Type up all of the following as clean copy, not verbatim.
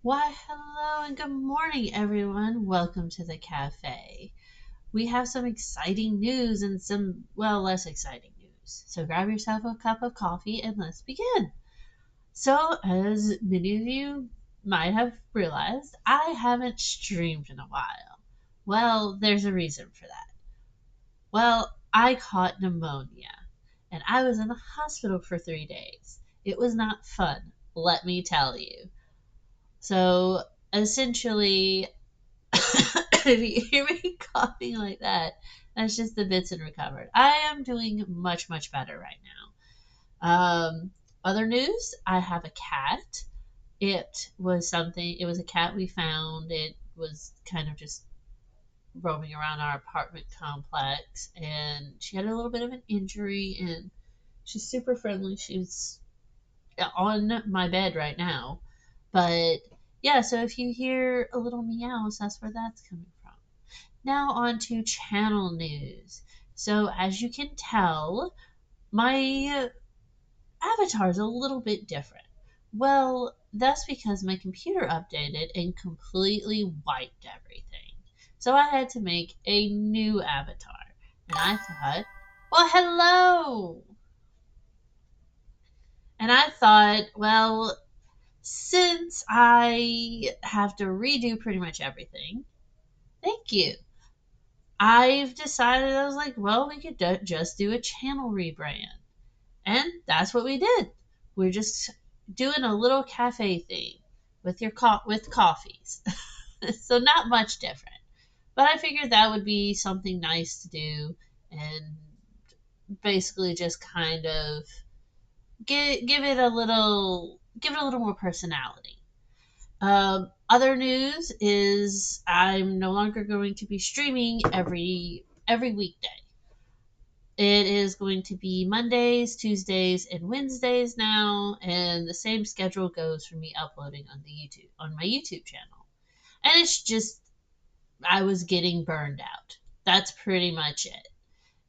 Why, hello and good morning, everyone. Welcome to the cafe. We have some exciting news and some, well, less exciting news. So grab yourself a cup of coffee and let's begin. So, as many of you might have realized, I haven't streamed in a while. Well, there's a reason for that. Well, I caught pneumonia and I was in the hospital for 3 days. It was not fun, let me tell you. So essentially, if you hear me coughing like that, that's just the bits and recovered. I am doing much, much better right now. Other news, I have a cat. It was a cat we found. It was kind of just roaming around our apartment complex, and she had a little bit of an injury, and she's super friendly. She's on my bed right now. But yeah, so if you hear a little meows, that's where that's coming from. Now on to channel news. So as you can tell, my avatar is a little bit different. Well, that's because my computer updated and completely wiped everything. So I had to make a new avatar. And I thought, well, hello! And I thought, well, since I have to redo pretty much everything, thank you. I've decided, I was like, well, we could just do a channel rebrand. And that's what we did. We're just doing a little cafe thing with with coffees. So not much different. But I figured that would be something nice to do and basically just kind of give it a little more personality. Other news is I'm no longer going to be streaming every weekday. It is going to be Mondays, Tuesdays, and Wednesdays now, and the same schedule goes for me uploading on my YouTube channel. And it's just I was getting burned out. That's pretty much it.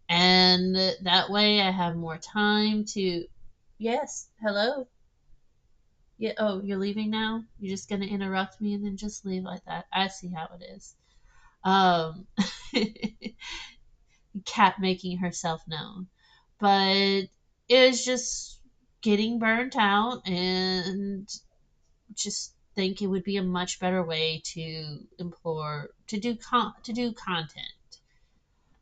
And that way I have more time to. Yes, hello. Yeah, oh, you're leaving now? You're just gonna interrupt me and then just leave like that? I see how it is. Um, Cat making herself known. But it was just getting burnt out and just think it would be a much better way to implore to do content.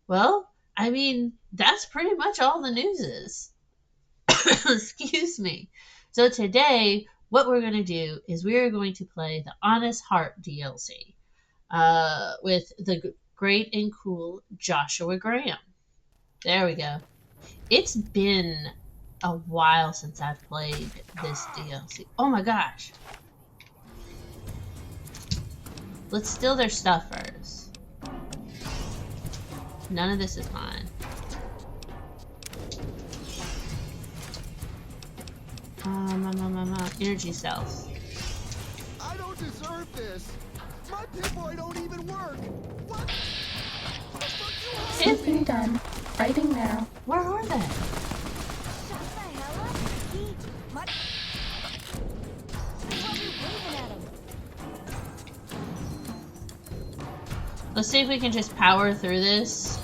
Well, I mean, that's pretty much all the news is. Excuse me. So today, what we're going to do is we're going to play the Honest Heart DLC with the great and cool Joshua Graham. There we go. It's been a while since I've played this DLC. Oh my gosh. Let's steal their stuff first. None of this is mine. Energy cells. I don't deserve this. My Pip-Boy don't even work. What? Something done. Writing now. Where are they? Shut the hell up! He... What? What are you waving at him? Let's see if we can just power through this.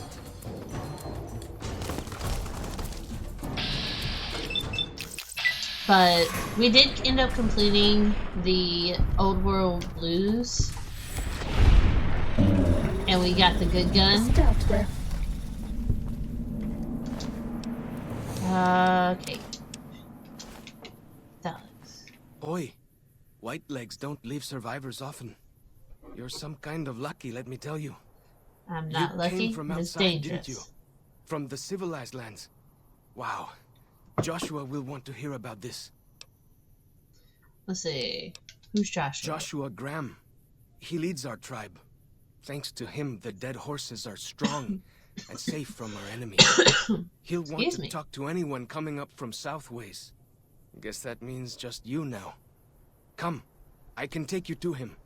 But we did end up completing the Old World Blues. And we got the good gun. Stealth rift. Okay. Thugs. Boy, white legs don't leave survivors often. You're some kind of lucky, let me tell you. I'm not you lucky, came from but it's outside, dangerous. didn't you? From the civilized lands. Wow. Joshua will want to hear about this. Let's see. Who's Joshua? Joshua Graham. He leads our tribe. Thanks to him, the dead horses are strong and safe from our enemies. He'll want Excuse to me. talk to anyone coming up from Southways. Guess that means just you now. Come, I can take you to him.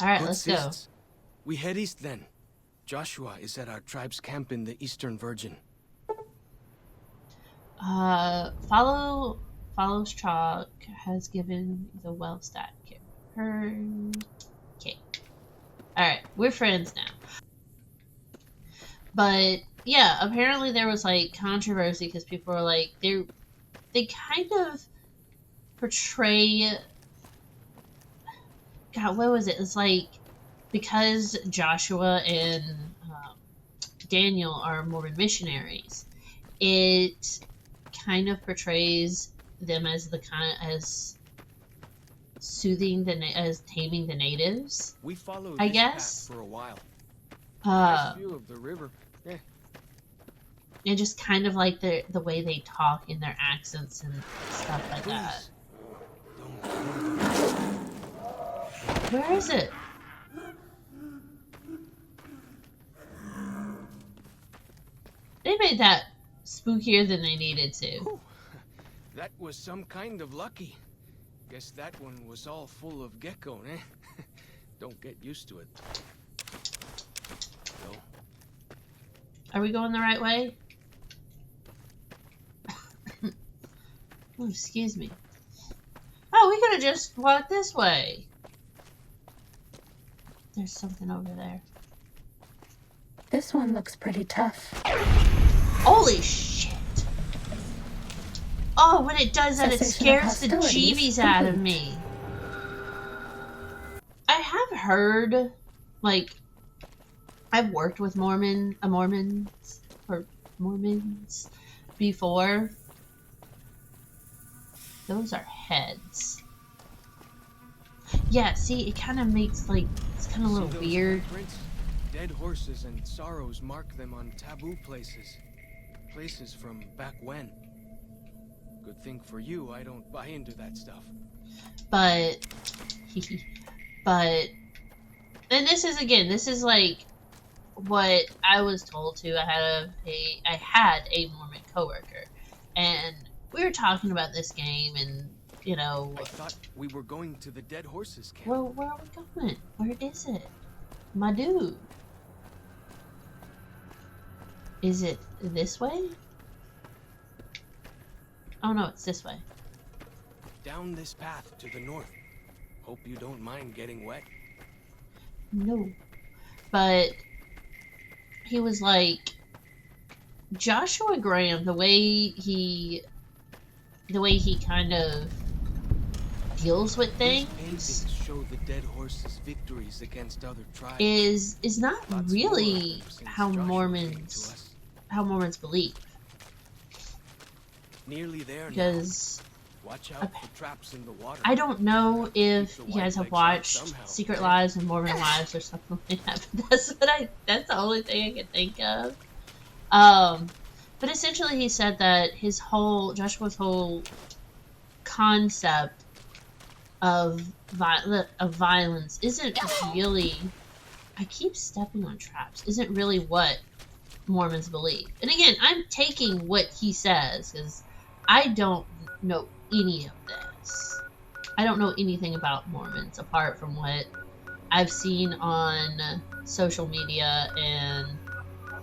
Alright, Good let's go. sis. We head east then. Joshua is at our tribe's camp in the Eastern Virgin. Follows Chalk has given the well stat. her. Okay. Alright, we're friends now. But yeah, apparently there was like controversy because people were like they kind of portray, God, what was it? It's like because Joshua and Daniel are Mormon missionaries, it kind of portrays them as the kind as soothing as taming the natives. We followed I this guess. path for a while. Nice view of the river. Yeah. And just kind of like the way they talk in their accents and stuff like that. Please, don't. Where is it? They made that spookier than they needed to. Whew. That was some kind of lucky. Guess that one was all full of gecko, eh? Don't get used to it. No. Are we going the right way? Oh, excuse me. Oh, we could have just walked this way. There's something over there. This one looks pretty tough. Holy shit! Oh, when it does that, it Cessation of scares the hostilities jeebies out of complete. me. I have heard, like, I've worked with Mormons before. Those are heads. Yeah, see, it kind of makes, like, it's kind of a See little those weird. footprints? Dead horses and sorrows mark them on taboo places. Places from back when. Good thing for you, I don't buy into that stuff. But, and this is like what I was told to. I had a Mormon coworker, and we were talking about this game, and you know, I thought we were going to the Dead Horses camp. well, where are we going? Where is it, my dude? Is it this way? Oh no, it's this way. Down this path to the north. Hope you don't mind getting wet. No. But he was like, Joshua Graham, the way he kind of deals with These things paintings show the Dead Horses' victories against other tribes. is not Lots more of really them since how Joshua came to Mormons us. believe. Nearly there now. Because Watch out for traps in the water. I don't know if Keep the you guys have white legs out watched somehow. Secret Lives and Mormon Wives or something like that. But that's the only thing I can think of. But essentially he said that Joshua's whole concept of violence isn't really, I keep stepping on traps, isn't really what Mormons believe. And again, I'm taking what he says because I don't know any of this. I don't know anything about Mormons apart from what I've seen on social media and,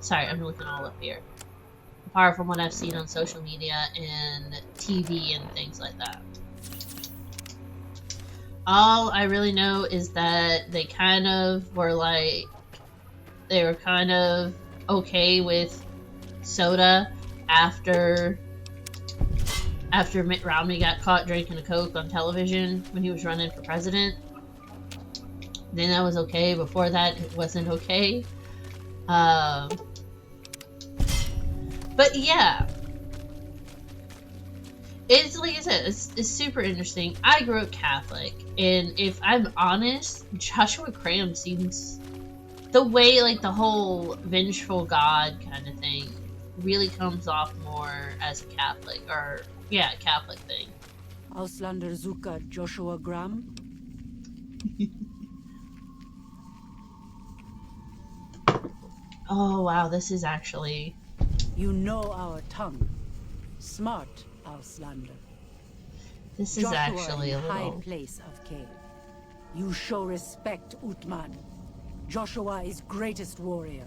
sorry, I'm looking all up here. Apart from what I've seen on social media and TV and things like that. All I really know is that they kind of were like, they were kind of okay with soda after Mitt Romney got caught drinking a Coke on television when he was running for president. Then that was okay. Before that, it wasn't okay. But yeah. It's like I said, it's super interesting. I grew up Catholic, and if I'm honest, Joshua Graham seems, the way, like, the whole vengeful God kind of thing really comes off more as a Catholic, or, yeah, a Catholic thing. Auslander Zuka Joshua Graham? Oh, wow, this is actually... You know our tongue. Smart, Auslander. This is Joshua actually a in high little... place of Cain. You show respect, Utman. Joshua is greatest warrior.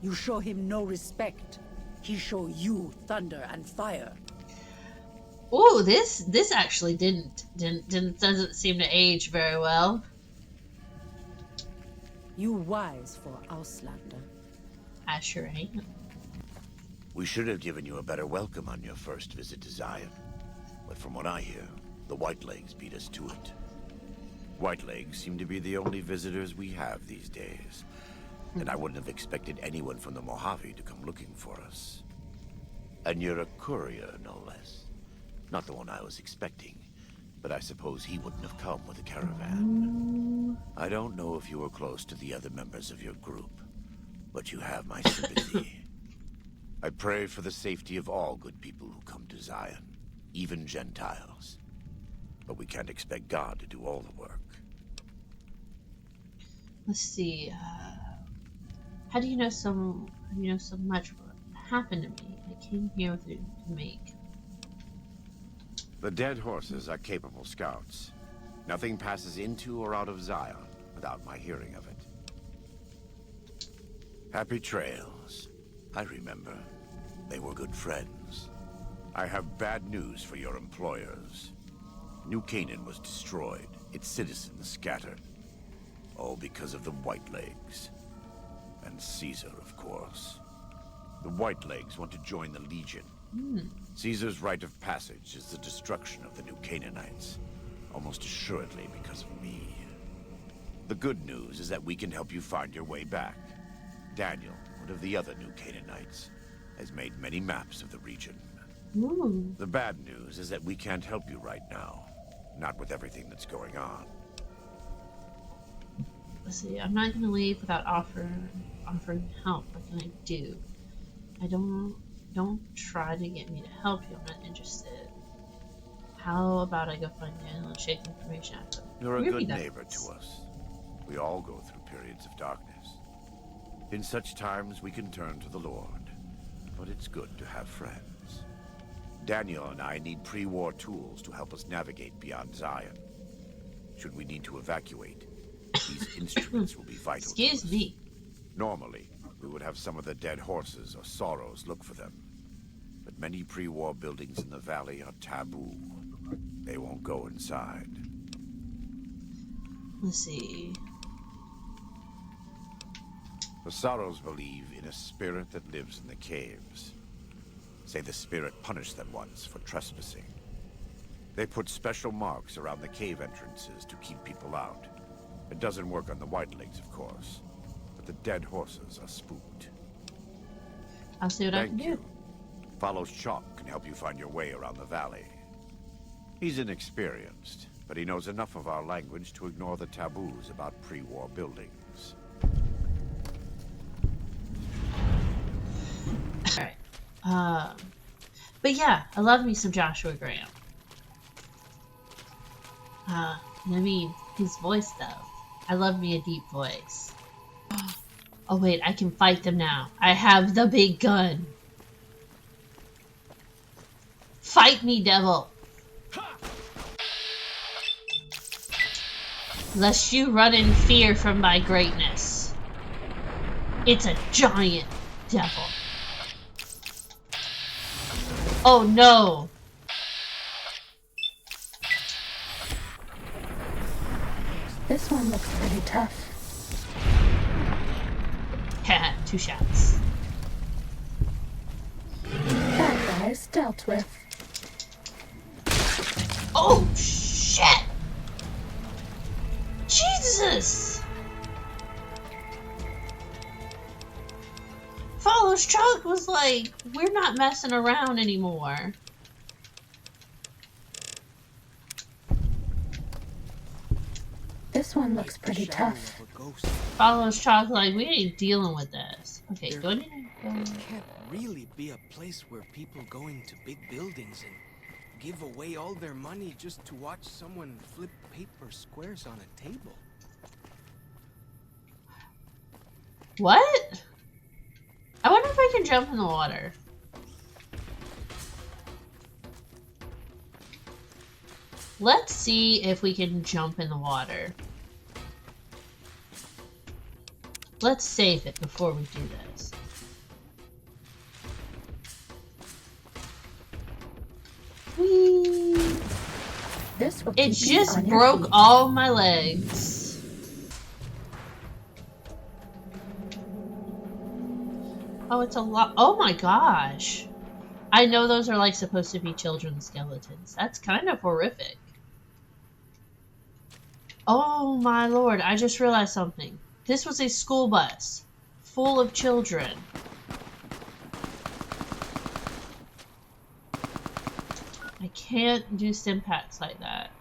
You show him no respect. He show you thunder and fire. Ooh, this actually doesn't seem to age very well. You wise for Auslander. I sure ain't. We should have given you a better welcome on your first visit to Zion. But from what I hear, the Whitelegs beat us to it. Whitelegs seem to be the only visitors we have these days. And I wouldn't have expected anyone from the Mojave to come looking for us. And you're a courier, no less. Not the one I was expecting, but I suppose he wouldn't have come with a caravan. I don't know if you were close to the other members of your group, but you have my sympathy. I pray for the safety of all good people who come to Zion, even Gentiles. But we can't expect God to do all the work. Let's see. How do you know so much what happened to me? I came here with you to make. The dead horses are capable scouts. Nothing passes into or out of Zion without my hearing of it. Happy trails. I remember. They were good friends. I have bad news for your employers. New Canaan was destroyed, its citizens scattered. All because of the Whitelegs. And Caesar, of course. The Whitelegs want to join the Legion. Caesar's rite of passage is the destruction of the New Canaanites. Almost assuredly because of me. The good news is that we can help you find your way back. Daniel, one of the other New Canaanites, has made many maps of the region. Ooh. The bad news is that we can't help you right now. Not with everything that's going on. Let's see. I'm not gonna leave without offering help. What can I do? I don't try to get me to help you. I'm not interested. How about I go find Daniel and shake information out of him? You're a Really good nice. neighbor to us. We all go through periods of darkness. In such times, we can turn to the Lord. But it's good to have friends. Daniel and I need pre-war tools to help us navigate beyond Zion. Should we need to evacuate, these instruments will be vital to Excuse us. me. Normally, we would have some of the dead horses or sorrows look for them. But many pre-war buildings in the valley are taboo. They won't go inside. Let's see. The Sorrows believe in a spirit that lives in the caves. Say the spirit punished them once for trespassing. They put special marks around the cave entrances to keep people out. It doesn't work on the Whitelegs, of course. But the dead horses are spooked. I'll see what I can Thank do. you. Follows Chalk can help you find your way around the valley. He's inexperienced, but he knows enough of our language to ignore the taboos about pre-war buildings. Alright. But yeah, I love me some Joshua Graham. I mean, his voice though. I love me a deep voice. Oh wait, I can fight them now. I have the big gun. Fight me, devil. Lest you run in fear from my greatness. It's a giant devil. Oh no! This one looks pretty tough. Haha, 2 shots. That guy's dealt with. Oh shit! Jesus! Follows Chuck was like, we're not messing around anymore. This one looks pretty tough. Follows Chuck like, we ain't dealing with this. Okay, There- do I need to go? Can't really be a place where people go into big buildings and give away all their money just to watch someone flip paper squares on a table. What? I wonder if I can jump in the water. Let's see if we can jump in the water. Let's save it before we do this. Whee! This will It keep you just on your broke feet. all my legs. Oh, it's a lot. Oh my gosh. I know those are like supposed to be children's skeletons. That's kind of horrific. Oh my lord, I just realized something. This was a school bus full of children. I can't do stim packs like that.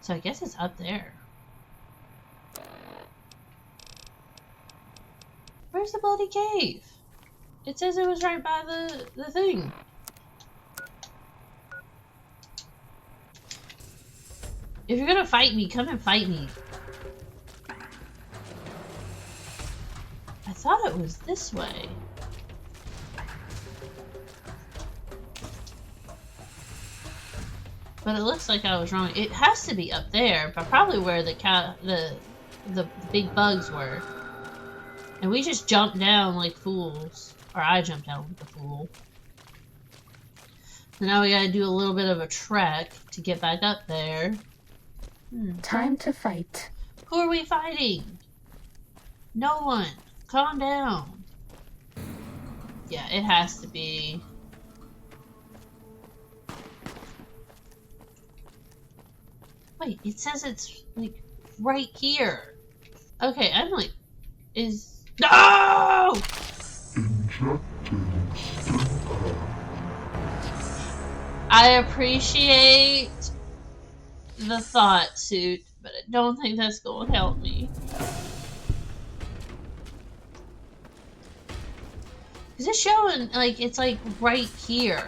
So I guess it's up there. Where's the bloody cave? It says it was right by the thing. If you're gonna fight me, come and fight me. I thought it was this way. But it looks like I was wrong. It has to be up there, but probably where the big bugs were. And we just jumped down like fools. Or I jumped down like a fool. So now we gotta do a little bit of a trek to get back up there. Time to fight. Who are we fighting? No one. Calm down. Yeah, it has to be. Wait, it says it's like right here. Okay, I'm like, no! I appreciate the thought, Suit, but I don't think that's going to help me. Is it showing, like, it's like right here?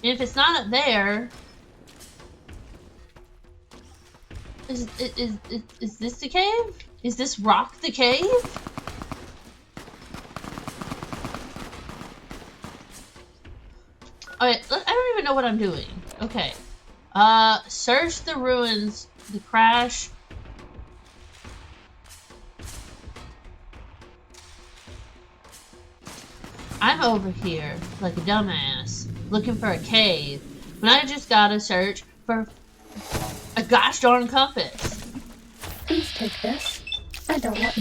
And if it's not up there, is this the cave? Is this rock the cave? Alright, I don't even know what I'm doing. Okay. Search the ruins, the crash. I'm over here, like a dumbass, looking for a cave, when I just gotta search for a gosh darn compass. Please take this. I don't want.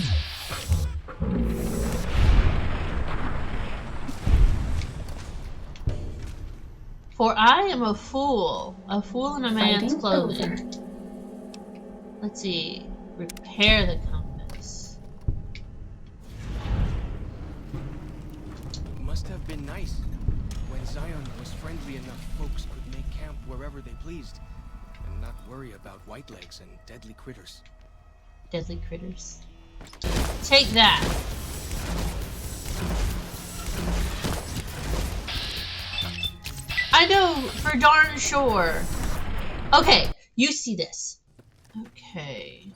For I am a fool in a man's Fighting clothing. over. Let's see. Repair the compass. Must have been nice. When Zion was friendly enough, folks could make camp wherever they pleased, and not worry about whitelegs and deadly critters. Deadly critters. Take that. I know for darn sure. Okay, you see this. Okay.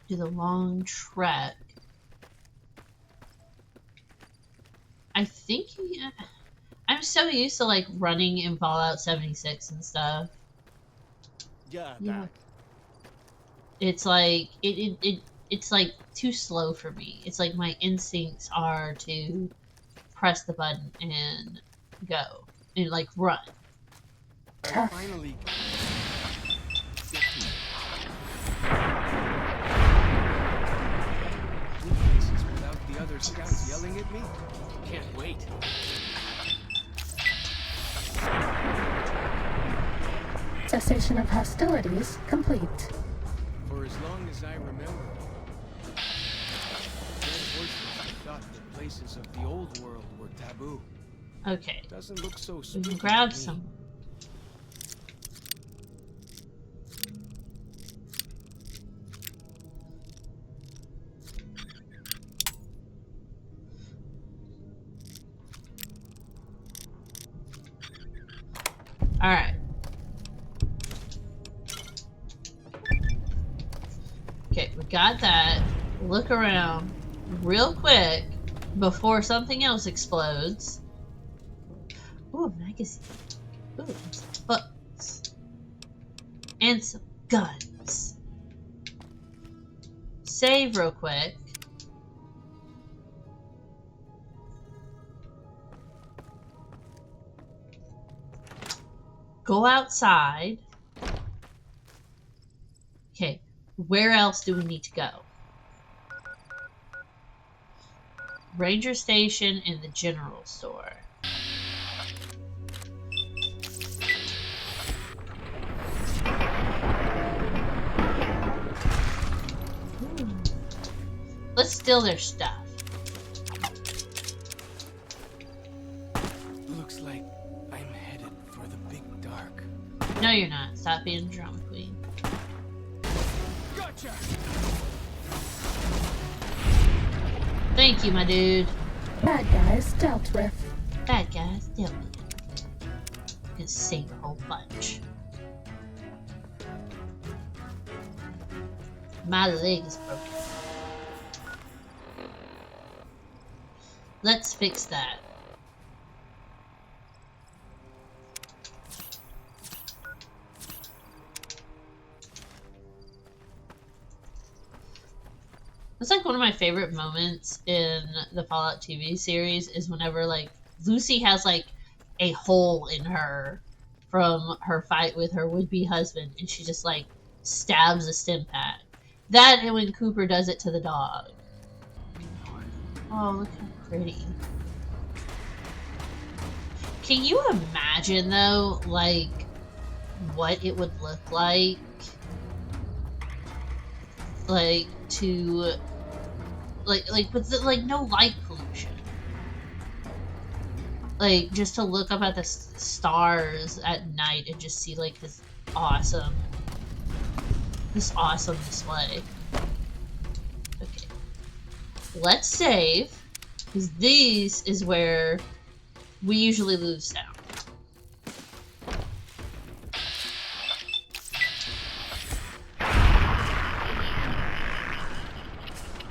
Do the long trek. I think I'm so used to like running in Fallout 76 and stuff. Yeah. It's like it's like too slow for me. It's like my instincts are to press the button and go and like run. I finally get to good places without the other scouts yelling at me. Can't wait. Cessation of hostilities complete. For as long as I remember, Red Horsemen thought the places of the old world were taboo. Okay, Doesn't look so we spooky can grab to me. some. All right. Okay, we got that. Look around real quick before something else explodes. Ooh, a magazine. Ooh, and some books. And some guns. Save real quick. go outside. Okay, where else do we need to go? Ranger station and the general store. Let's steal their stuff. Looks like I'm headed for the big dark. No, you're not. Stop being a drama queen. Gotcha! Thank you, my dude. Bad guys dealt with. Bad guys, deal with it. Gonna save a whole bunch. My leg is broken. Let's fix that. It's like one of my favorite moments in the Fallout TV series is whenever like Lucy has like a hole in her from her fight with her would-be husband and she just like stabs a stim pack. That and when Cooper does it to the dog. Oh, look how pretty. Can you imagine though, like, what it would look like to like with the, like no light pollution, like just to look up at the stars at night and just see like this awesome display. Okay, let's save, because this is where we usually lose sound.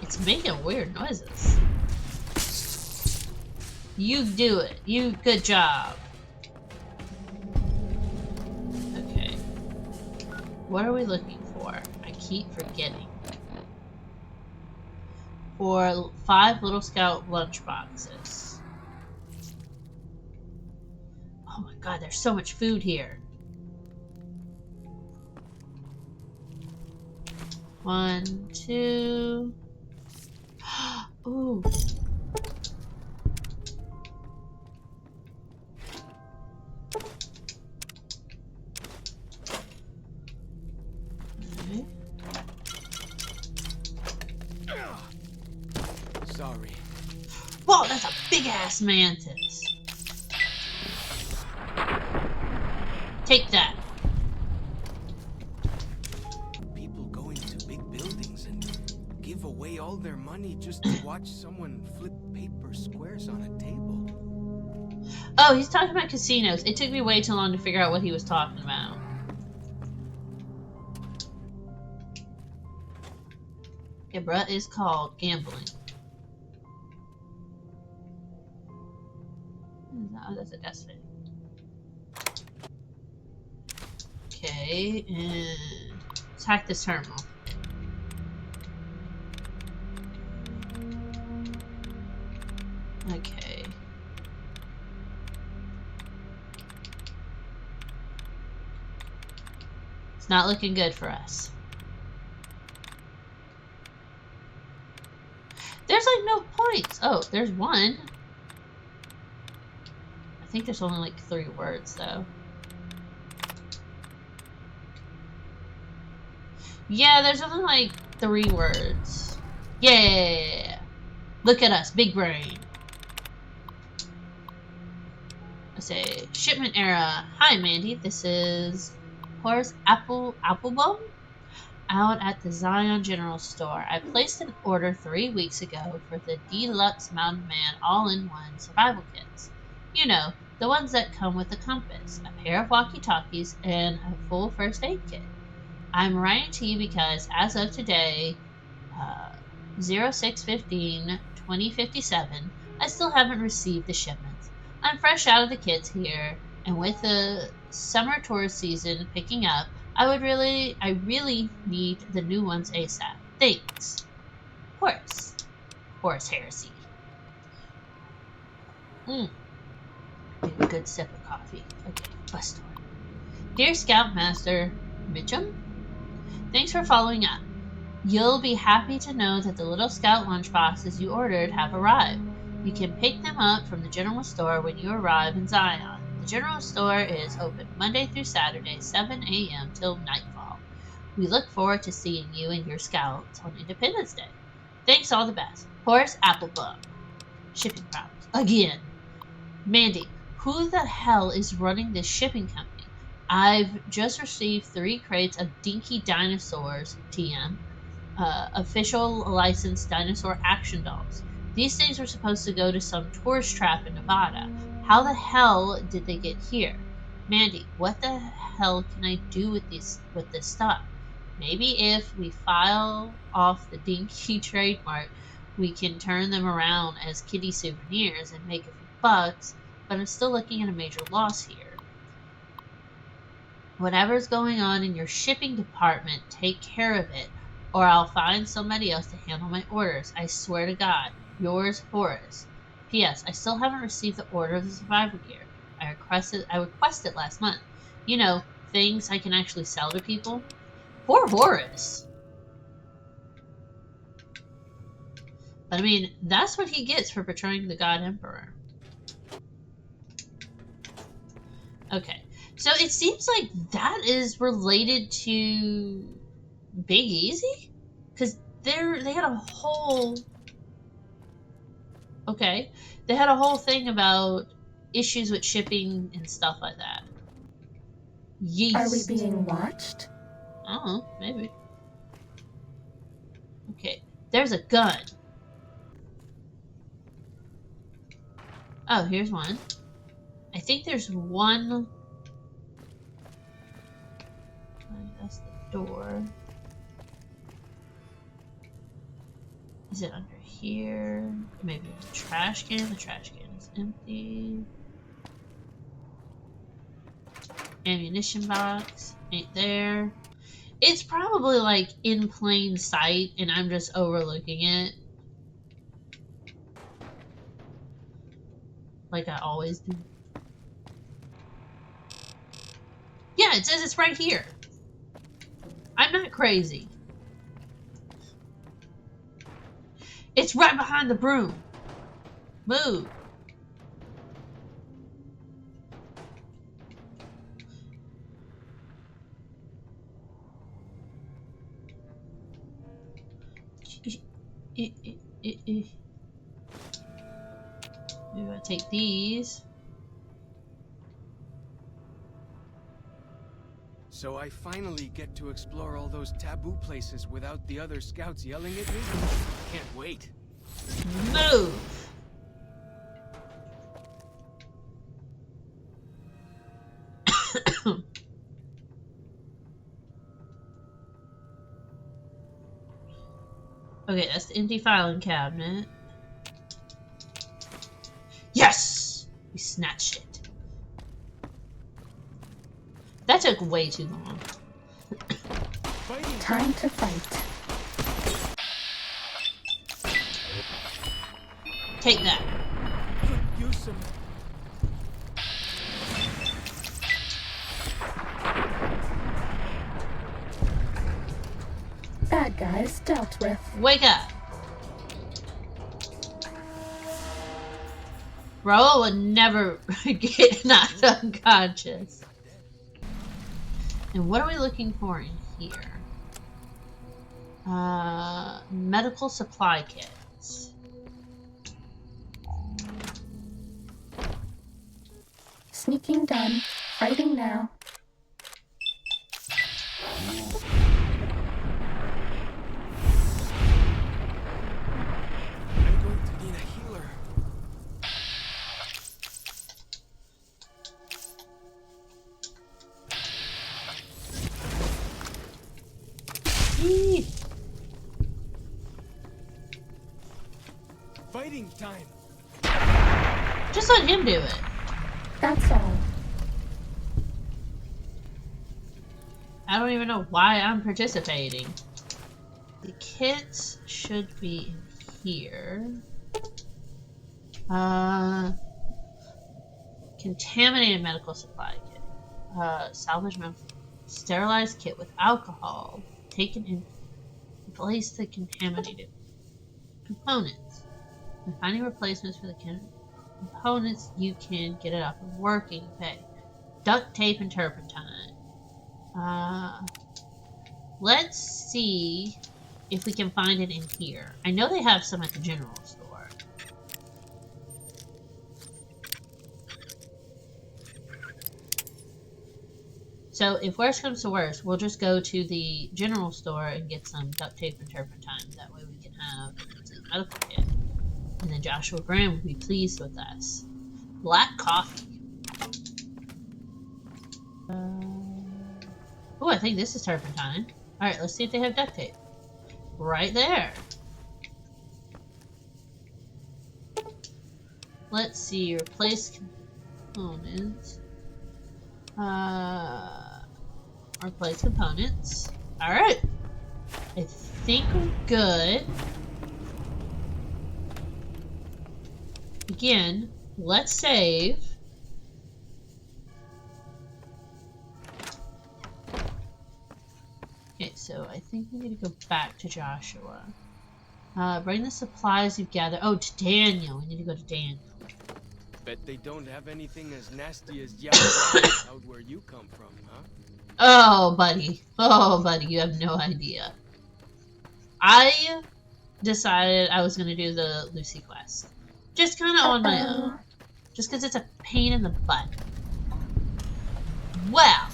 It's making weird noises. You do it. You, good job. Okay. What are we looking for? I keep forgetting. For 5 Little Scout lunch boxes. Oh my god, there's so much food here. 1, 2. Ooh. Okay. Sorry. Whoa, that's a big ass mantis. Take that. People go into big buildings and give away all their money just to watch someone flip paper squares on a table. Oh, he's talking about casinos. It took me way too long to figure out what he was talking about. Yeah, bruh, it's called gambling. Oh, that's a death thing. Okay, and attack this terminal. Okay. It's not looking good for us. There's like no points. Oh, there's one. I think there's only like 3 words though. Yeah, there's only like 3 words. Yeah! Look at us, big brain. I say, shipment era. Hi, Mandy. This is Horace Applebaum out at the Zion General Store. I placed an order 3 weeks ago for the Deluxe Mountain Man All-in-One Survival Kits. You know, the ones that come with a compass, a pair of walkie-talkies, and a full first aid kit. I'm writing to you because, as of today, 06/15/2057, I still haven't received the shipments. I'm fresh out of the kits here, and with the summer tourist season picking up, I really need the new ones ASAP. Thanks. Horace Heresy. Get a good sip of coffee. Okay, bus door. Dear Scoutmaster Mitchum, thanks for following up. You'll be happy to know that the little scout lunchboxes you ordered have arrived. You can pick them up from the general store when you arrive in Zion. The general store is open Monday through Saturday, 7 a.m. till nightfall. We look forward to seeing you and your scouts on Independence Day. Thanks, all the best. Horace Applebum. Shipping problems. Again. Mandy, who the hell is running this shipping company? I've just received 3 crates of Dinky Dinosaurs, TM, official licensed dinosaur action dolls. These things were supposed to go to some tourist trap in Nevada. How the hell did they get here? Mandy, what the hell can I do with this stuff? Maybe if we file off the Dinky trademark, we can turn them around as kitty souvenirs and make a few bucks, but I'm still looking at a major loss here. Whatever's going on in your shipping department, take care of it, or I'll find somebody else to handle my orders. I swear to God. Yours, Horace. P.S. I still haven't received the order of the survival gear. I requested last month. You know, things I can actually sell to people. Poor Horace. But I mean, that's what he gets for betraying the God Emperor. Okay. So it seems like that is related to Big Easy? Because they had a whole... Okay. They had a whole thing about issues with shipping and stuff like that. Yeast. Are we being watched? I don't know. Maybe. Okay. There's a gun. Oh, here's one. I think there's one... That's the door. Is it under here? Maybe the trash can? The trash can is empty. Ammunition box. Ain't there. It's probably like in plain sight and I'm just overlooking it. Like I always do. Yeah, it says it's right here. I'm not crazy. It's right behind the broom. Move. Maybe I'll take these. So I finally get to explore all those taboo places without the other scouts yelling at me? Can't wait. Move! Okay, that's the empty filing cabinet. Yes! We snatched it. That took way too long. Time to fight. Take that. Could use some... Bad guys dealt with. Wake up. Raoul would never get knocked unconscious. And what are we looking for in here? Medical supply kits. Sneaking done. Fighting now. I'm going to need a healer. Eee. Fighting time. Just let him do it. That's all. I don't even know why I'm participating. The kits should be in here. Contaminated medical supply kit. salvage a sterilized kit with alcohol taken in, replace the contaminated components. When finding replacements for the components, you can get it up and working. Okay. Duct tape and turpentine. Let's see if we can find it in here. I know they have some at the general store. So if worst comes to worst, we'll just go to the general store and get some duct tape and turpentine. That way we can have a medical kit. And then Joshua Graham will be pleased with us. Black coffee. Oh, I think this is turpentine. Alright, let's see if they have duct tape. Right there. Let's see, replace components. Replace components. Alright. I think we're good. Again, let's save. Okay, so I think we need to go back to Joshua. Bring the supplies you've gathered. Oh, to Daniel. We need to go to Daniel. Bet they don't have anything as nasty as Yao out where you come from, huh? Oh, buddy. Oh, buddy, you have no idea. I decided I was going to do the Lucy quest. Just kind of on my own. Just because it's a pain in the butt. Well.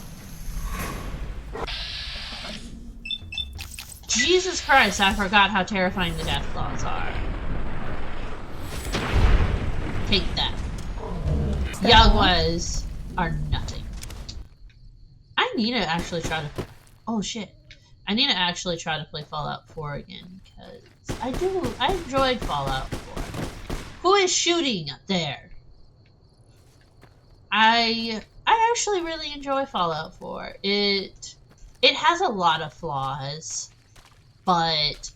Jesus Christ, I forgot how terrifying the death claws are. Take that. Yaguas are nothing. I need to actually try to... Oh, shit. I need to actually try to play Fallout 4 again, because I enjoyed Fallout 4. Who is shooting up there? I actually really enjoy Fallout 4. It has a lot of flaws, but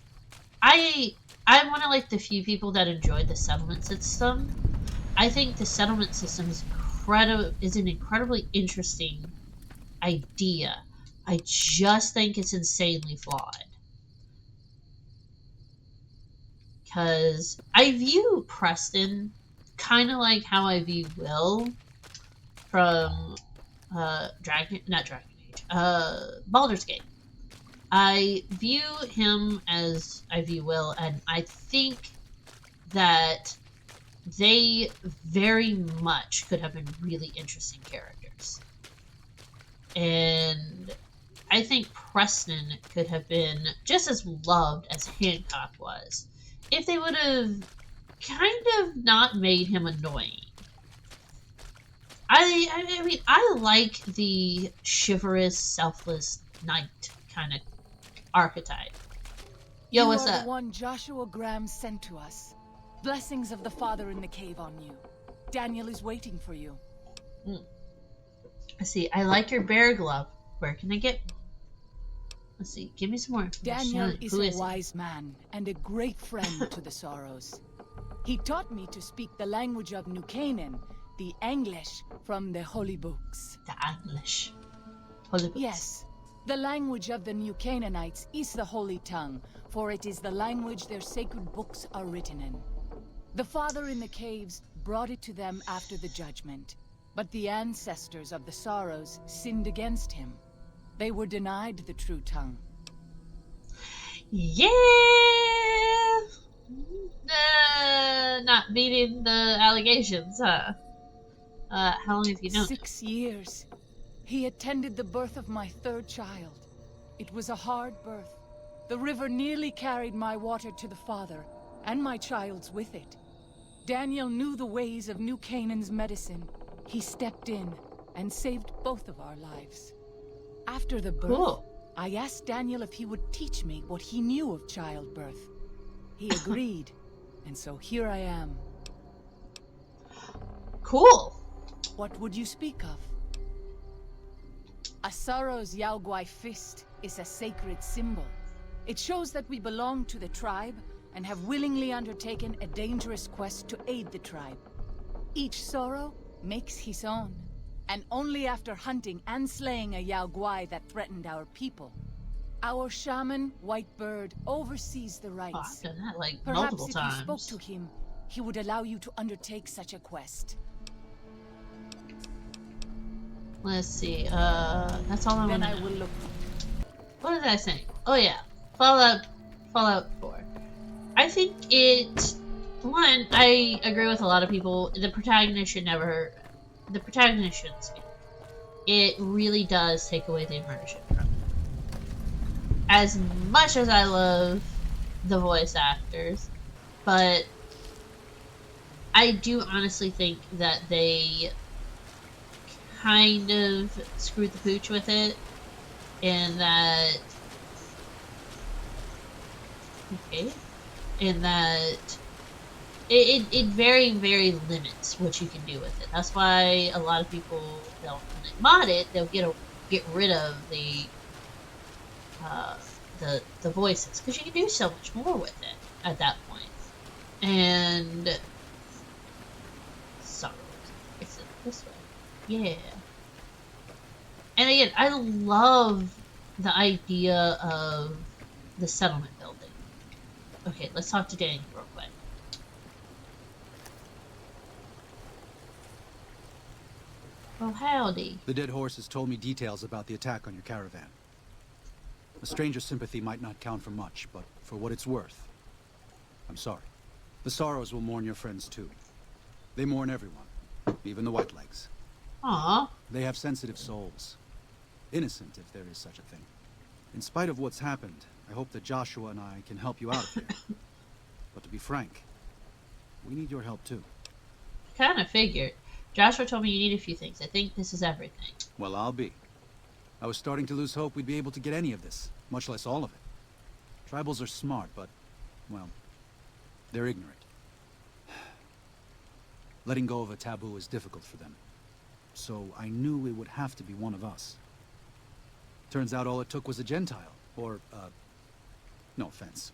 I'm one of like the few people that enjoyed the settlement system. I think the settlement system is an incredibly interesting idea. I just think it's insanely flawed. Because I view Preston kind of like how I view Will from Baldur's Gate. I view him as I view Will, and I think that they very much could have been really interesting characters. And I think Preston could have been just as loved as Hancock was if they would have kind of not made him annoying. I mean, I like the chivalrous, selfless knight kind of archetype. Yo, what's You are up? the one Joshua Graham sent to us. Blessings of the Father in the cave on you. Daniel is waiting for you. Let's see. I like your bear glove. Where can I get? Let's see. Give me some more information. Daniel is Who a is he? wise man and a great friend to the Sorrows. He taught me to speak the language of New Canaan, the English from the holy books. The English. Holy books. Yes, the language of the New Canaanites is the holy tongue, for it is the language their sacred books are written in. The Father in the caves brought it to them after the judgment, but the ancestors of the Sorrows sinned against him. They were denied the true tongue. Yeah. Not beating the allegations, huh? How long have you known? 6 years. He attended the birth of my third child. It was a hard birth. The river nearly carried my water to the Father, and my child's with it. Daniel knew the ways of New Canaan's medicine. He stepped in and saved both of our lives. After the birth, Cool. I asked Daniel if he would teach me what he knew of childbirth. He agreed, and so here I am. Cool. What would you speak of? A Sorrow's Yaoguai fist is a sacred symbol. It shows that we belong to the tribe and have willingly undertaken a dangerous quest to aid the tribe. Each Sorrow makes his own. and only after hunting and slaying a Yao Guai that threatened our people. Our shaman, White Bird, oversees the Oh, rites. I've done that like Perhaps multiple if you spoke times. to him, he would allow you to undertake such a quest. Let's see. That's all I Then want I to know. will look. What did I say? Oh yeah, Fallout 4. I think it. One, I agree with a lot of people. The protagonist should never. The protagonist shouldn't speak. It really does take away the immersion from it. As much as I love the voice actors, but I do honestly think that they kind of screwed the pooch with it, and that it very, very limits what you can do with it. That's why a lot of people, when they mod it, they'll get rid of the voices, because you can do so much more with it at that point. And sorry, is it this way? Yeah. And again, I love the idea of the settlement building. Okay, let's talk to Daniel real quick. Oh, howdy. The dead horse has told me details about the attack on your caravan. A stranger's sympathy might not count for much, but for what it's worth, I'm sorry. The Sorrows will mourn your friends too. They mourn everyone, even the Whitelegs. Aw. They have sensitive souls. Innocent, if there is such a thing. In spite of what's happened, I hope that Joshua and I can help you out of here. But to be frank, we need your help too. Kind of figured. Joshua told me you need a few things. I think this is everything. Well, I'll be. I was starting to lose hope we'd be able to get any of this, much less all of it. Tribals are smart, but, well, they're ignorant. Letting go of a taboo is difficult for them. So I knew it would have to be one of us. Turns out all it took was a Gentile, or, no offense.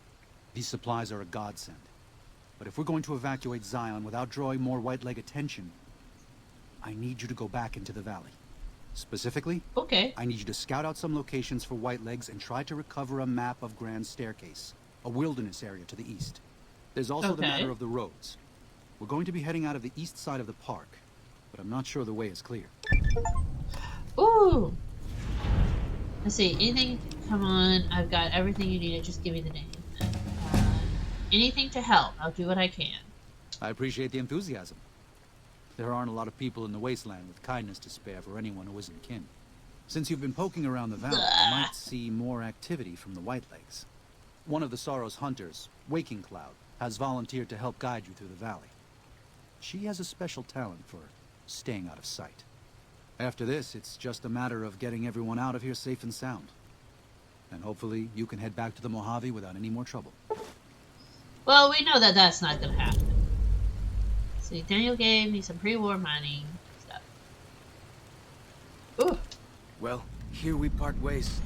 These supplies are a godsend. But if we're going to evacuate Zion without drawing more White-Leg attention, I need you to go back into the valley. Specifically, Okay. I need you to scout out some locations for Whitelegs and try to recover a map of Grand Staircase, a wilderness area to the east. There's also the Okay. matter of the roads. We're going to be heading out of the east side of the park, but I'm not sure the way is clear. Ooh. Let's see. Anything? Come on. I've got everything you need. Just give me the name. Anything to help. I'll do what I can. I appreciate the enthusiasm. There aren't a lot of people in the wasteland with kindness to spare for anyone who isn't kin. Since you've been poking around the valley, you might see more activity from the Whitelegs. One of the Sorrow's hunters, Waking Cloud, has volunteered to help guide you through the valley. She has a special talent for staying out of sight. After this, it's just a matter of getting everyone out of here safe and sound. And hopefully you can head back to the Mojave without any more trouble. Well, we know that that's not going to happen. See, Daniel gave me some pre-war mining stuff. Ooh. Well, here we part ways.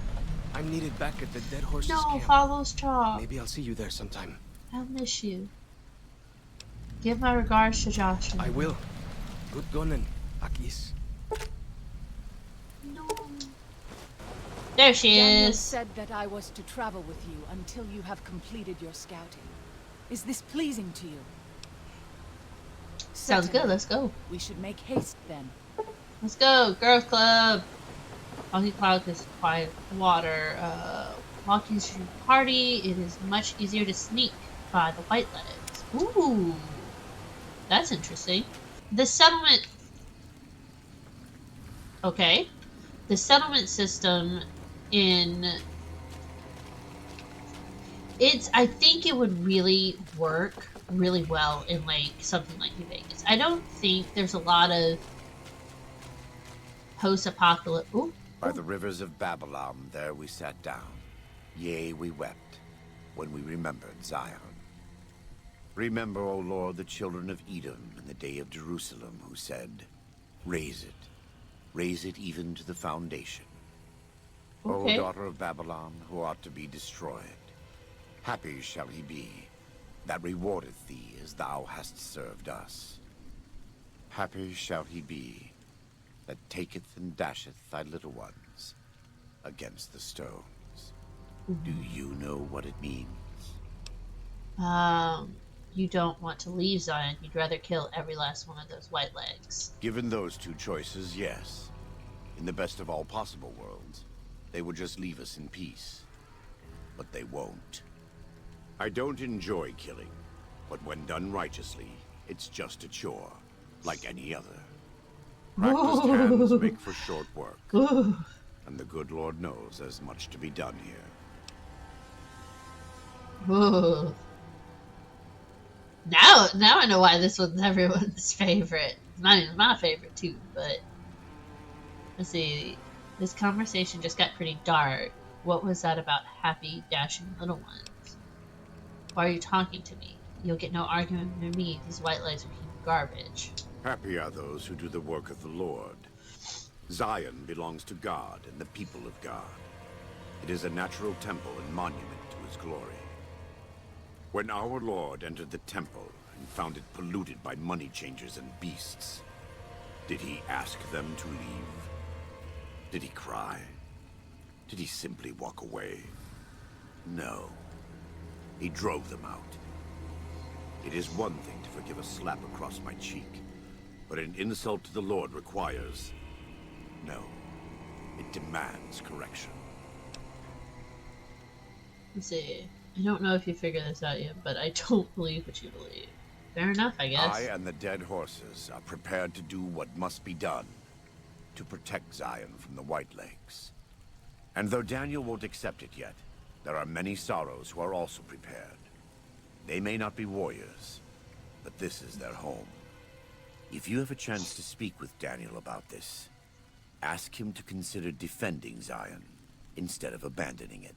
I'm needed back at the Dead Horse's No, camp. follows chalk. Maybe I'll see you there sometime. I'll miss you. Give my regards to Joshua. I will. Good gunning, Akis. No. There she Daniel is. said that I was to travel with you until you have completed your scouting. Is this pleasing to you? Sounds good. Let's go. We should make haste then. Let's go, Girls Club. Monkey Cloud is quiet water. Walking through the party, it is much easier to sneak by the Whitelegs. Ooh, that's interesting. The settlement. Okay, the settlement system in. I think it would really work really well in like something like New Vegas. I don't think there's a lot of post-apocalypse. By the rivers of Babylon, there we sat down. Yea, we wept, when we remembered Zion. Remember, O Lord, the children of Edom in the day of Jerusalem, who said, raise it even to the foundation. Okay. O daughter of Babylon, who ought to be destroyed, happy shall he be, that rewardeth thee as thou hast served us. Happy shall he be, that taketh and dasheth thy little ones against the stones. Do you know what it means? You don't want to leave Zion. You'd rather kill every last one of those white legs. Given those two choices, yes. In the best of all possible worlds, they would just leave us in peace. But they won't. I don't enjoy killing, but when done righteously, it's just a chore, like any other. Practiced hands make for short work, and the good Lord knows there's much to be done here. Whoa. Now I know why this one's everyone's favorite. It's not even my favorite too, but let's see. This conversation just got pretty dark. What was that about happy, dashing little ones? Why are you talking to me? You'll get no argument from me. These white legs are human garbage. Happy are those who do the work of the Lord. Zion belongs to God and the people of God. It is a natural temple and monument to his glory. When our Lord entered the temple and found it polluted by money changers and beasts, did he ask them to leave? Did he cry? Did he simply walk away? No. He drove them out. It is one thing to forgive a slap across my cheek, but an insult to the Lord requires... No. It demands correction. Let's see. I don't know if you figured this out yet, but I don't believe what you believe. Fair enough, I guess. I and the dead horses are prepared to do what must be done to protect Zion from the White Legs. And though Daniel won't accept it yet, there are many Sorrows who are also prepared. They may not be warriors, but this is their home. If you have a chance to speak with Daniel about this, ask him to consider defending Zion instead of abandoning it.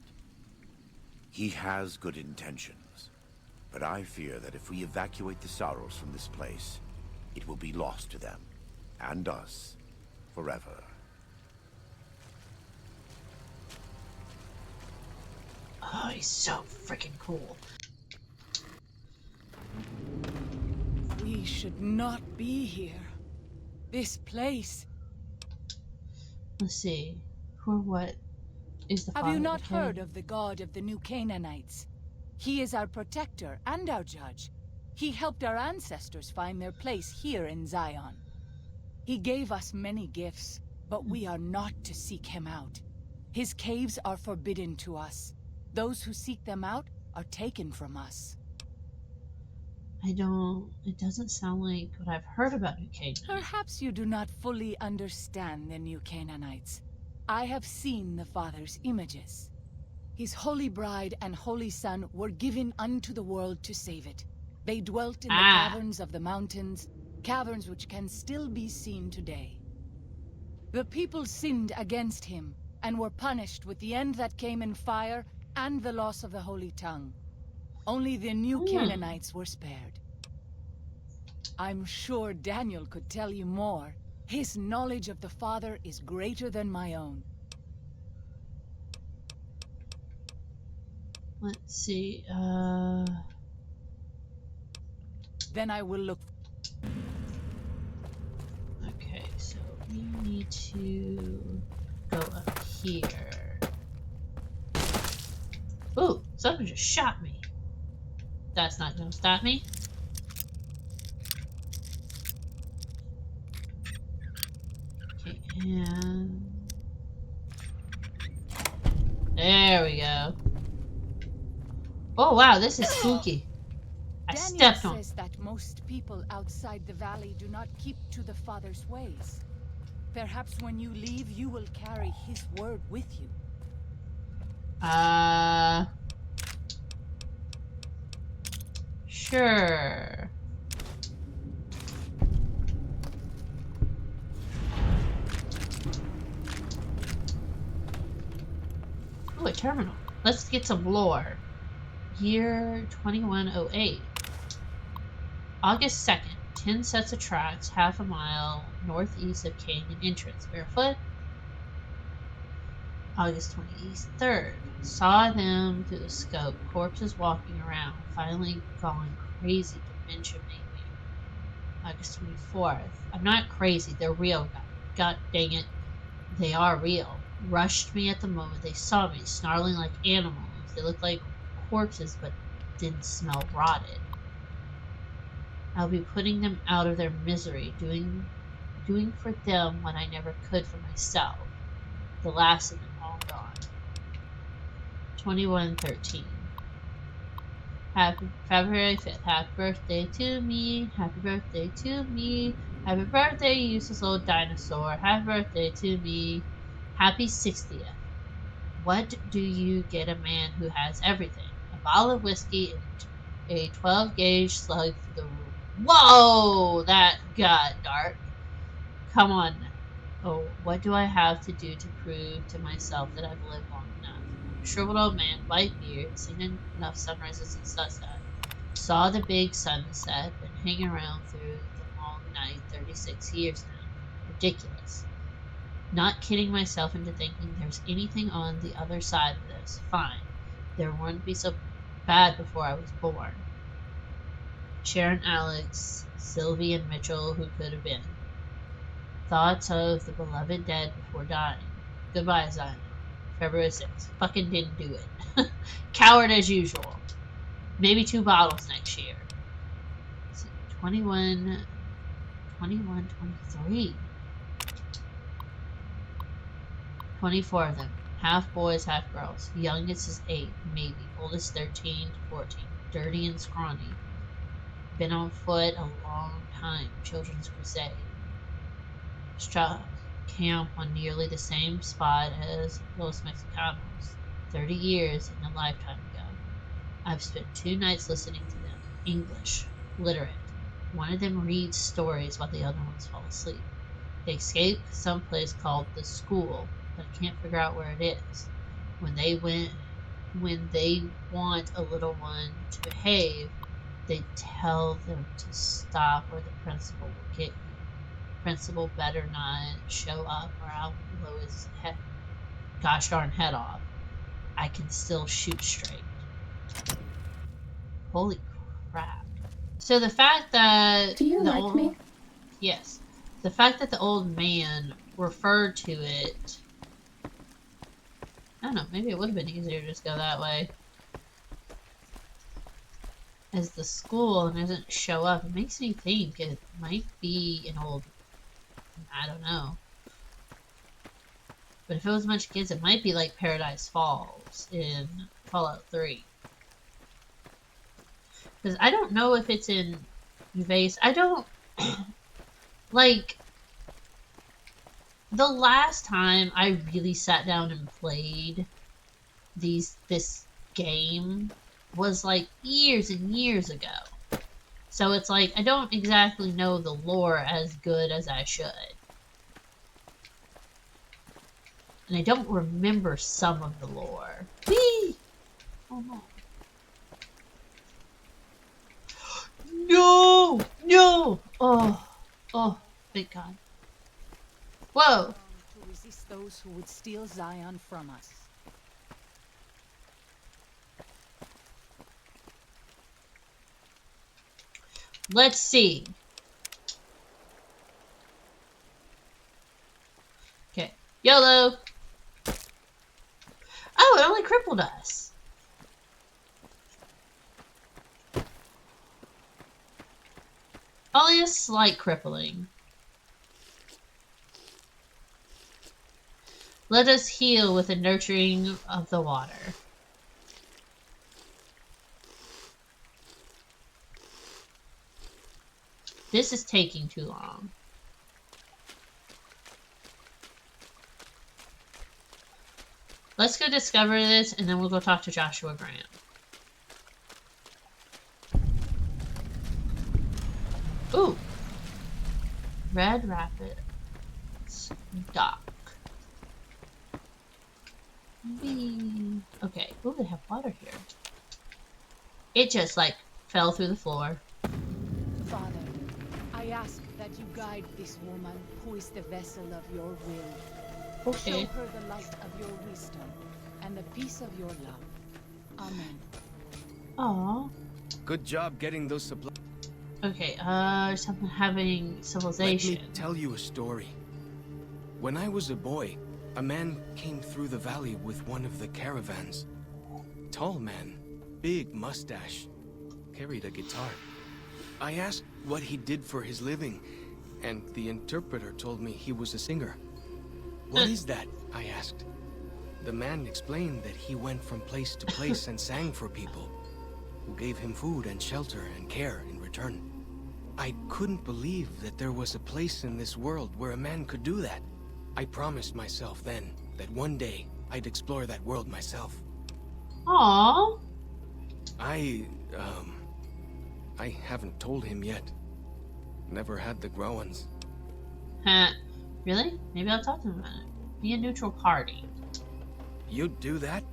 He has good intentions, but I fear that if we evacuate the Sorrows from this place, it will be lost to them, and us, forever. Oh, he's so freaking cool. We should not be here. This place. Let's see. For what is the Have father you of not the heard king? of the god of the new Canaanites? He is our protector and our judge. He helped our ancestors find their place here in Zion. He gave us many gifts, but we are not to seek him out. His caves are forbidden to us. Those who seek them out are taken from us. It doesn't sound like what I've heard about New Canaan. Perhaps you do not fully understand the new Canaanites. I have seen the Father's images. His holy bride and holy son were given unto the world to save it. They dwelt in the caverns of the mountains, caverns which can still be seen today. The people sinned against him, and were punished with the end that came in fire and the loss of the holy tongue. Only the new Canaanites were spared. I'm sure Daniel could tell you more. His knowledge of the Father is greater than my own. Let's see. Then I will look. Okay, so we need to go up here. Ooh, someone just shot me. That's not gonna stop me. Okay, and there we go. Oh wow, this is spooky. I Daniel stepped on. says that most people outside the valley do not keep to the Father's ways. Perhaps when you leave, you will carry his word with you. Sure. Oh, a terminal. Let's get some lore. Year 2108. August 2nd. 10 sets of tracks, half a mile northeast of Canyon entrance. Barefoot. August 23rd. Saw them through the scope. Corpses walking around. Finally gone crazy. Dementia maybe. August 24th. I'm not crazy. They're real guys. God dang it, they are real. Rushed me at the moment they saw me, snarling like animals. They looked like corpses, but didn't smell rotted. I'll be putting them out of their misery, doing for them what I never could for myself. The last of them all gone. 2113. Happy February 5th. Happy birthday to me. Happy birthday to me. Happy birthday, you useless old dinosaur. Happy birthday to me. Happy 60th. What do you get a man who has everything? A bottle of whiskey and a 12-gauge slug through the room. Whoa! That got dark. Come on now. Oh, what do I have to do to prove to myself that I've lived long enough? I'm a shriveled old man, white beard, seen enough sunrises and sunsets. Saw the big sunset, been hanging around through the long night 36 years now. Ridiculous. Not kidding myself into thinking there's anything on the other side of this. Fine. There wouldn't be so bad before I was born. Sharon, Alex, Sylvie, and Mitchell, who could have been. Thoughts of the beloved dead before dying. Goodbye, Zion. February 6th. Fucking didn't do it. Coward as usual. Maybe 2 bottles next year. 21, 23. 24 of them. Half boys, half girls. Youngest is 8, maybe. Oldest 13 to 14. Dirty and scrawny. Been on foot a long time. Children's Crusade. Struck camp on nearly the same spot as Los Mexicanos. 30 years and a lifetime ago. I've spent 2 nights listening to them. English. Literate. One of them reads stories while the other ones fall asleep. They escape someplace called the school, but I can't figure out where it is. When they want a little one to behave, they tell them to stop or the principal will get you. Principal better not show up or I'll blow his gosh darn head off. I can still shoot straight. Holy crap. So the fact that Do you like me? Yes. The fact that the old man referred to it, I don't know, maybe it would have been easier to just go that way. As the school and doesn't show up, it makes me think it might be an old, I don't know. But if it was a bunch of kids, it might be like Paradise Falls in Fallout 3. Because I don't know if it's in Vase. I don't... like... The last time I really sat down and played this game was like years and years ago. So it's like, I don't exactly know the lore as good as I should. And I don't remember some of the lore. Whee! Oh no. No! No! Oh, thank God. Whoa! To resist those who would steal Zion from us. Let's see. Okay. YOLO! Oh, it only crippled us. Only a slight crippling. Let us heal with the nurturing of the water. This is taking too long. Let's go discover this and then we'll go talk to Joshua Graham. Ooh. Red Rapids Dock. Okay. Ooh, they have water here. It just like fell through the floor. Father, I ask that you guide this woman who is the vessel of your will. Okay. Show her the light of your wisdom and the peace of your love. Amen. Aw. Good job getting those supplies. Okay, something having Let civilization. me tell you a story. When I was a boy, a man came through the valley with one of the caravans. Tall man, big mustache, carried a guitar. I asked what he did for his living, and the interpreter told me he was a singer. What is that? I asked. The man explained that he went from place to place and sang for people, who gave him food and shelter and care in return. I couldn't believe that there was a place in this world where a man could do that. I promised myself then that one day I'd explore that world myself. Aww. I haven't told him yet. Never had the Growans. Huh. Really? Maybe I'll talk to him about it. Be a neutral party. You'd do that?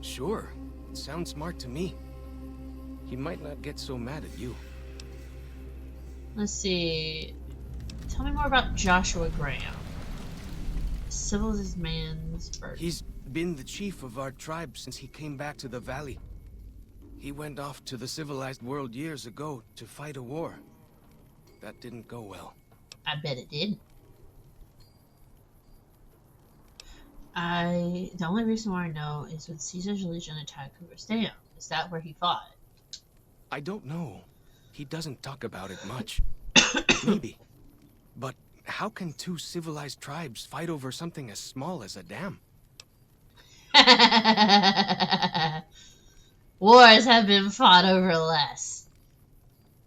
Sure. Sounds smart to me. He might not get so mad at you. Let's see. Tell me more about Joshua Graham. Civilized man's birth. He's been the chief of our tribe since he came back to the valley. He went off to the civilized world years ago to fight a war. That didn't go well. I bet it did. The only reason why I know is when Caesar's legion attacked Hooverstamm. Is that where he fought? I don't know. He doesn't talk about it much. Maybe. But how can two civilized tribes fight over something as small as a dam? Wars have been fought over less.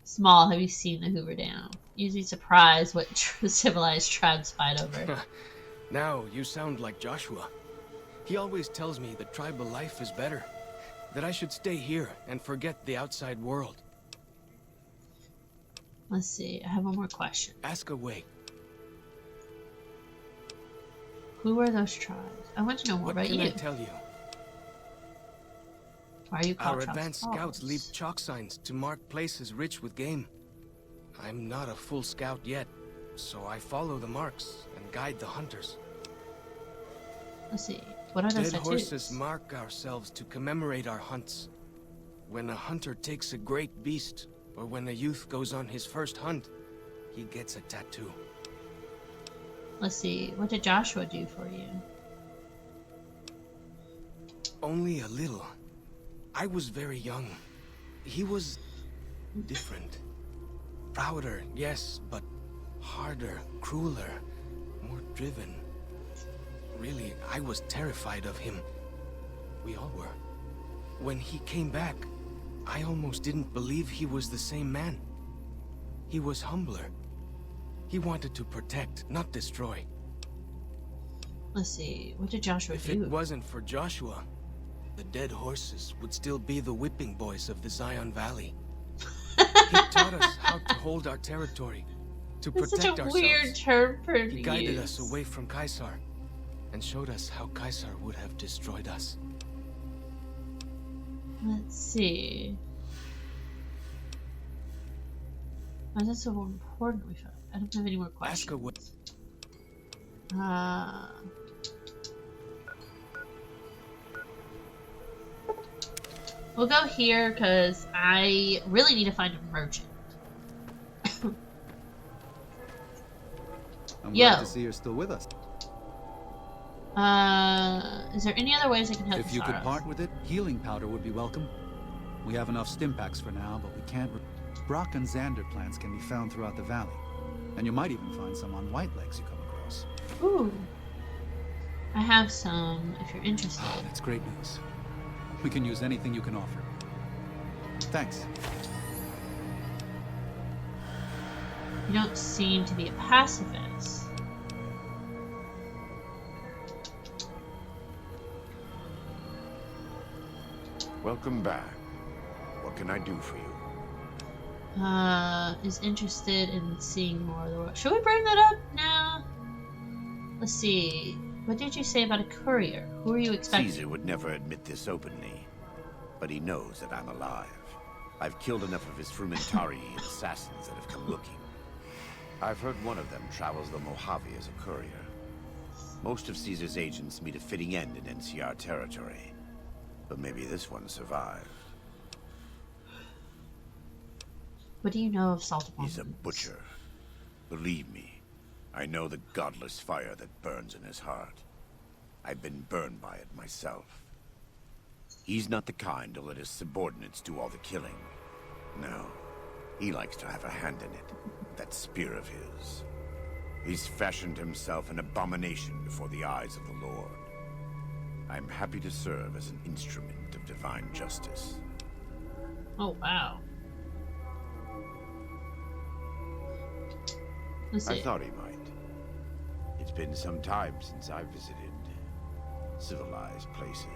Small, have you seen the Hoover Dam? You'd be surprised what civilized tribes fight over. Now you sound like Joshua. He always tells me that tribal life is better. That I should stay here and forget the outside world. Let's see, I have one more question. Ask away. Who are those tribes? I want to know more What about can you. I tell you? Why are you called Our Chalk advanced Falls? scouts leave chalk signs to mark places rich with game. I'm not a full scout yet, so I follow the marks and guide the hunters. Let's see, what are those Dead tattoos? horses mark ourselves to commemorate our hunts. When a hunter takes a great beast, or when a youth goes on his first hunt, he gets a tattoo. Let's see, what did Joshua do for you? Only a little. I was very young. He was different. Prouder, yes, but harder, crueler, more driven. Really, I was terrified of him. We all were. When he came back, I almost didn't believe he was the same man. He was humbler. He wanted to protect, not destroy. Let's see, what did Joshua If do? it wasn't for Joshua, the dead horses would still be the whipping boys of the Zion Valley. He taught us how to hold our territory, to That's protect such a ourselves. weird term for him He to guided use. us away from Caesar, and showed us how Caesar would have destroyed us. Let's see. Why is that so important? I don't have any more questions. Ask away. We'll go here because I really need to find a merchant. I'm Yo. glad to see you're still with us. Is there any other ways I can help If you could Sorrows? part with it, healing powder would be welcome. We have enough stim packs for now, but we can't. Brock and Xander plants can be found throughout the valley, and you might even find some on White Lakes you come across. Ooh. I have some, if you're interested. Oh, that's great news. We can use anything you can offer. Thanks. You don't seem to be a pacifist. Welcome back. What can I do for you? Is interested in seeing more of the world. Should we bring that up now? Let's see. What did you say about a courier? Who are you expecting? Caesar would never admit this openly, but he knows that I'm alive. I've killed enough of his Frumentari assassins that have come looking. I've heard one of them travels the Mojave as a courier. Most of Caesar's agents meet a fitting end in NCR territory, but maybe this one survived. What do you know of Saltamon? He's a butcher. Believe me, I know the godless fire that burns in his heart. I've been burned by it myself. He's not the kind to let his subordinates do all the killing. No, he likes to have a hand in it, that spear of his. He's fashioned himself an abomination before the eyes of the Lord. I'm happy to serve as an instrument of divine justice. Oh, wow. Let's I see. thought he might. It's been some time since I visited civilized places.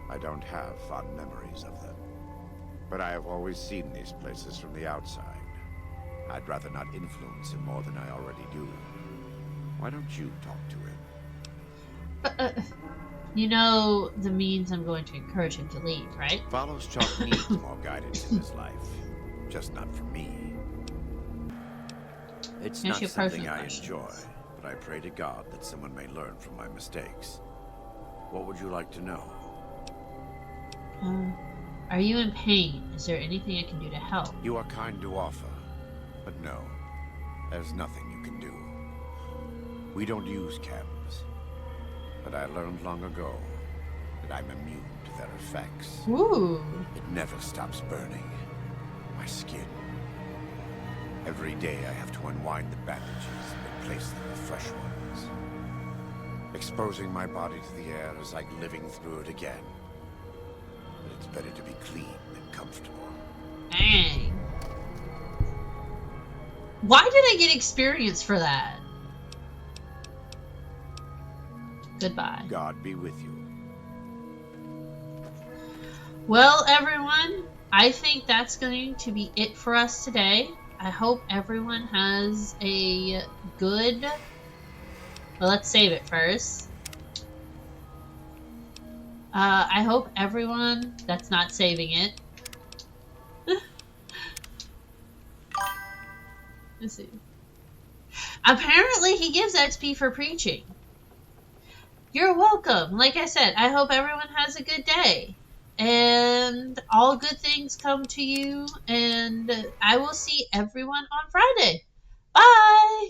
I don't have fond memories of them. But I have always seen these places from the outside. I'd rather not influence him more than I already do. Why don't you talk to him? You know the means I'm going to encourage him to leave, right? Follows Chalk needs more guidance in his life. Just not from me. It's Here's not your something personal I questions. enjoy, but I pray to God that someone may learn from my mistakes. What would you like to know? Are you in pain? Is there anything I can do to help? You are kind to offer, but no, there's nothing you can do. We don't use chems, but I learned long ago that I'm immune to their effects. Ooh. It never stops burning. My skin. Every day I have to unwind the bandages and replace them with fresh ones. Exposing my body to the air is like living through it again. But it's better to be clean than comfortable. Dang. Why did I get experience for that? Goodbye. God be with you. Well, everyone, I think that's going to be it for us today. I hope everyone has a good... Well, let's save it first. I hope everyone that's not saving it... Let's see. Apparently, he gives XP for preaching. You're welcome. Like I said, I hope everyone has a good day. And all good things come to you. And I will see everyone on Friday. Bye!